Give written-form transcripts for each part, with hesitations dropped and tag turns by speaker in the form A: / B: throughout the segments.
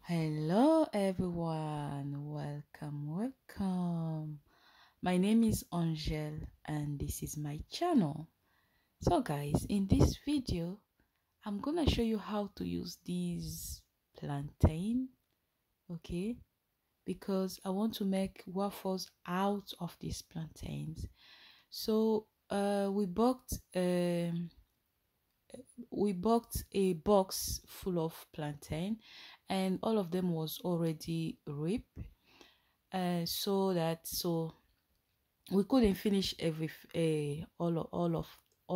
A: Hello everyone, welcome. My name is Angel and this is my channel. So guys, in this video, I'm gonna show you how to use these plantain, okay? Because I want to make waffles out of these plantains. So we bought a box full of plantain and all of them was already ripe, so we couldn't finish all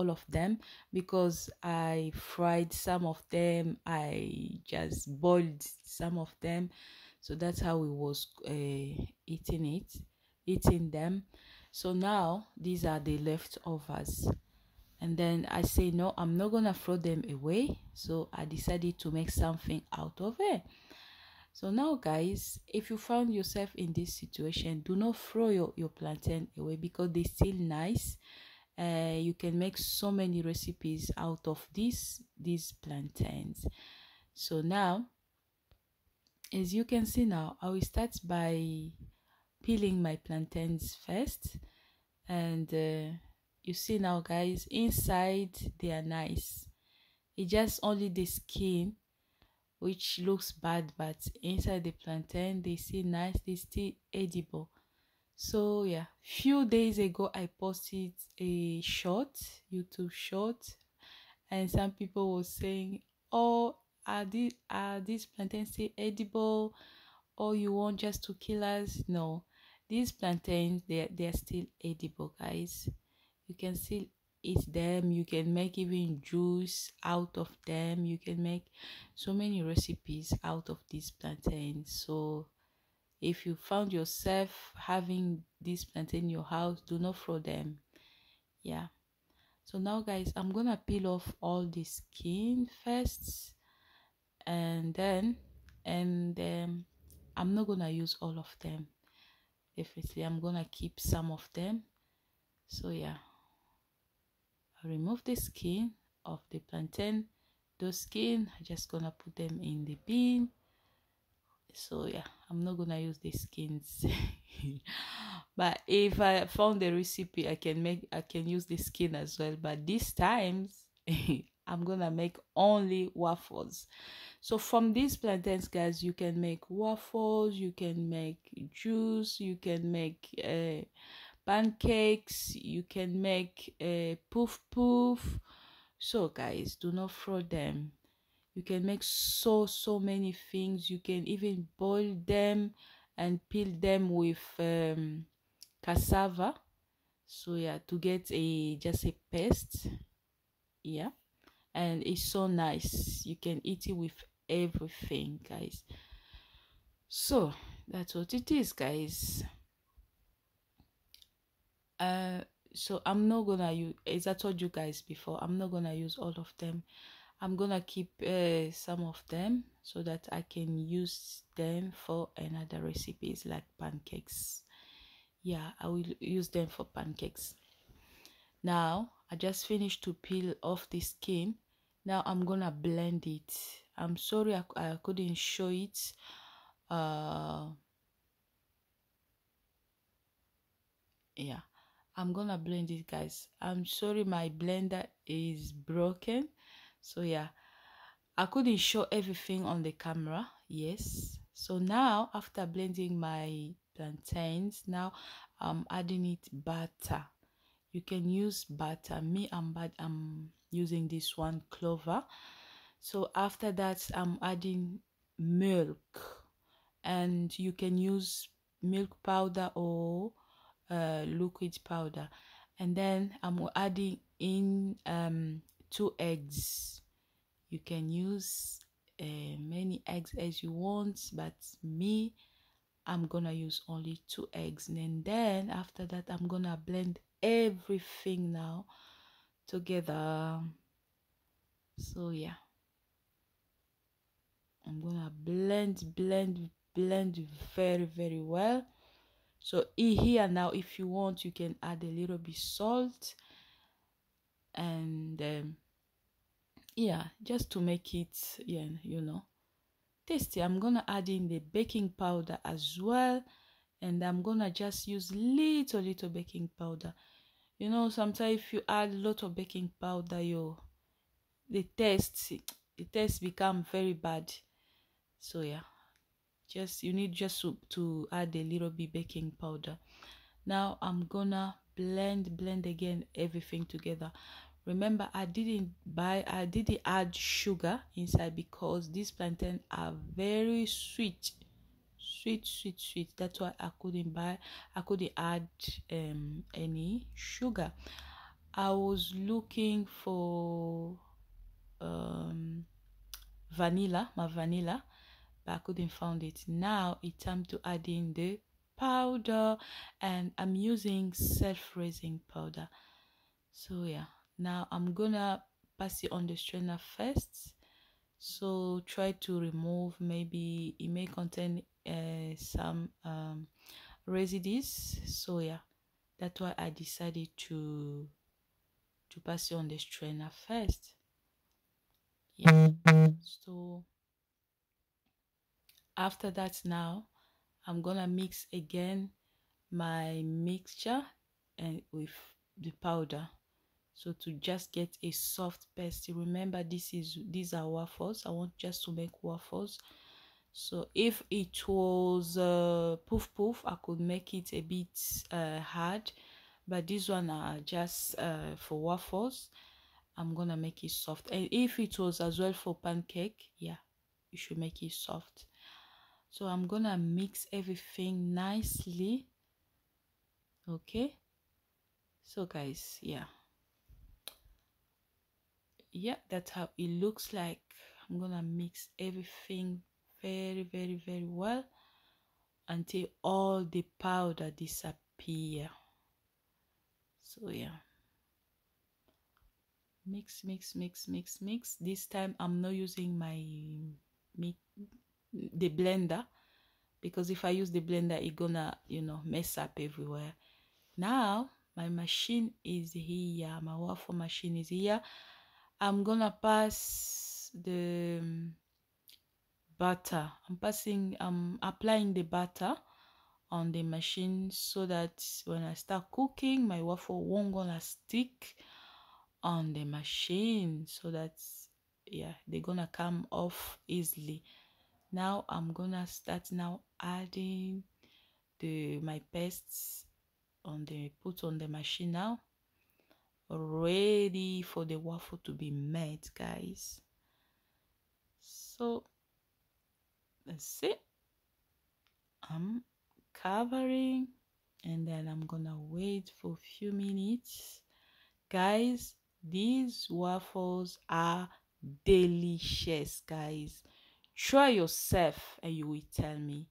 A: of them because I fried some of them, I just boiled some of them, so that's how we was eating them. So now these are the leftovers, and then I say no, I'm not gonna throw them away, so I decided to make something out of it. So now guys, if you found yourself in this situation, do not throw your plantain away because they're still nice. You can make so many recipes out of these plantains. So now, as you can see, now I will start by peeling my plantains first, and you see now guys, inside they are nice. It's just only the skin which looks bad, but inside the plantain they still nice, they still edible. So yeah, few days ago I posted a YouTube short, and some people were saying, oh, are these plantains still edible, or you want just to kill us? No, these plantains, they're still edible guys. You can still eat them, you can make even juice out of them, you can make so many recipes out of these plantains. So if you found yourself having this plantain in your house, do not throw them. Yeah, so now guys, I'm gonna peel off all the skin first, and then I'm not gonna use all of them. Definitely I'm gonna keep some of them. So yeah, I remove the skin of the plantain. Those skin, I'm just gonna put them in the bin. So yeah, I'm not gonna use the skins. But if I found the recipe, I can use the skin as well, but this times I'm gonna make only waffles. So from these plantains guys, you can make waffles, you can make juice, you can make pancakes, you can make poof poof. So guys, do not throw them. You can make so many things. You can even boil them and peel them with cassava, so yeah, to get just a paste. Yeah, and it's so nice. You can eat it with everything guys. So that's what it is guys. So I'm not gonna use, as I told you guys before, I'm not gonna use all of them. I'm gonna keep some of them so that I can use them for another recipes like pancakes. Yeah, I will use them for pancakes. Now I just finished to peel off the skin. Now I'm gonna blend it. I'm sorry I couldn't show it. Yeah, I'm gonna blend it guys. I'm sorry my blender is broken, so yeah, I couldn't show everything on the camera. Yes, so now after blending my plantains, now I'm adding it butter. You can use butter. I'm using this one, clover. So after that I'm adding milk, and you can use milk powder or liquid powder. And then I'm adding in 2 eggs. You can use many eggs as you want, but me, I'm gonna use only 2 eggs. And then after that I'm gonna blend everything now together. So yeah, I'm gonna blend very well. So here now, if you want, you can add a little bit salt, and yeah, just to make it, yeah, tasty. I'm gonna add in the baking powder as well, and I'm gonna just use little baking powder. You know, sometimes if you add a lot of baking powder, the taste become very bad. So yeah, you need just to add a little bit baking powder. Now I'm gonna blend again everything together. Remember, I didn't add sugar inside because these plantains are very sweet. Sweet. That's why I couldn't add any sugar. I was looking for vanilla, but I couldn't find it. Now it's time to add in the powder, and I'm using self-raising powder. So yeah, now I'm gonna pass it on the strainer first. So try to remove, maybe it may contain some residues. So yeah, that's why I decided to pass it on the strainer first. Yeah. So after that, now I'm gonna mix again my mixture and with the powder, so to just get a soft paste. Remember, these are waffles. I want just to make waffles. So if it was poof, I could make it a bit hard, but this one are just for waffles. I'm gonna make it soft. And if it was as well for pancake, yeah, you should make it soft. So I'm gonna mix everything nicely. Okay, so guys, yeah, that's how it looks like. I'm gonna mix everything very well until all the powder disappear. So yeah, mix. This time I'm not using the blender, because if I use the blender, it gonna mess up everywhere. Now my machine is here, my waffle machine is here. I'm gonna pass the butter. I'm applying the butter on the machine, so that when I start cooking, my waffle won't gonna stick on the machine, so that yeah, they're gonna come off easily. Now I'm gonna start now adding my pastes put on the machine now, ready for the waffle to be made, guys. So that's it. I'm covering, and then I'm gonna wait for a few minutes. Guys, these waffles are delicious, guys. Try yourself and you will tell me,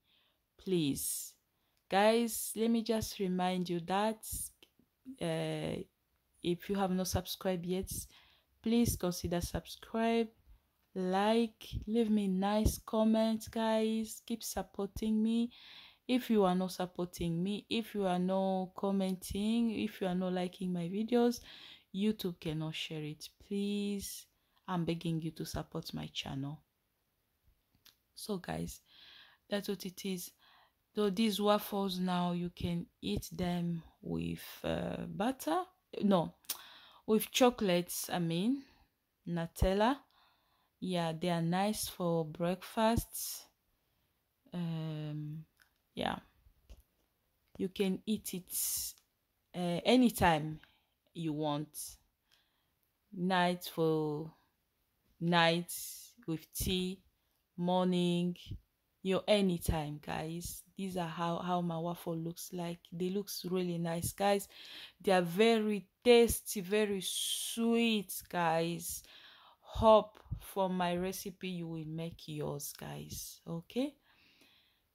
A: please. Guys, let me just remind you that if you have not subscribed yet, please consider subscribe, like, leave me nice comments, guys. Keep supporting me. If you are not supporting me, if you are not commenting, if you are not liking my videos, YouTube cannot share it. Please, I'm begging you to support my channel. So guys, that's what it is. So these waffles, now you can eat them with butter, no, with chocolates, I mean Nutella. Yeah, they are nice for breakfast. Yeah, you can eat it anytime you want. Night with tea, morning, anytime, guys. These are how my waffle looks like. They looks really nice, guys. They are very tasty, very sweet, guys. Hope from my recipe you will make yours, guys. Okay,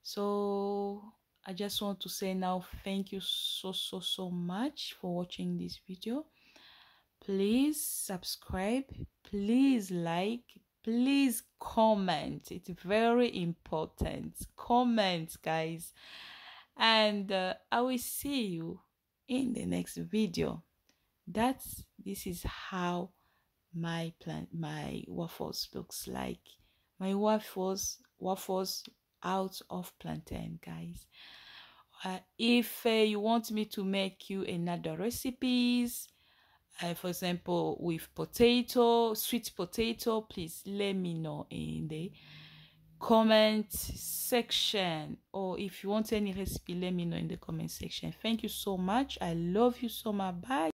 A: so I just want to say now, thank you so much for watching this video. Please subscribe, please like, please comment. It's very important. Comment, guys. And I will see you in the next video. This is how my waffles looks like. My waffles waffles out of plantain, guys. If you want me to make you another recipes, for example with potato, sweet potato, please let me know in the comment section, or if you want any recipe, let me know in the comment section. Thank you so much. I love you so much. Bye.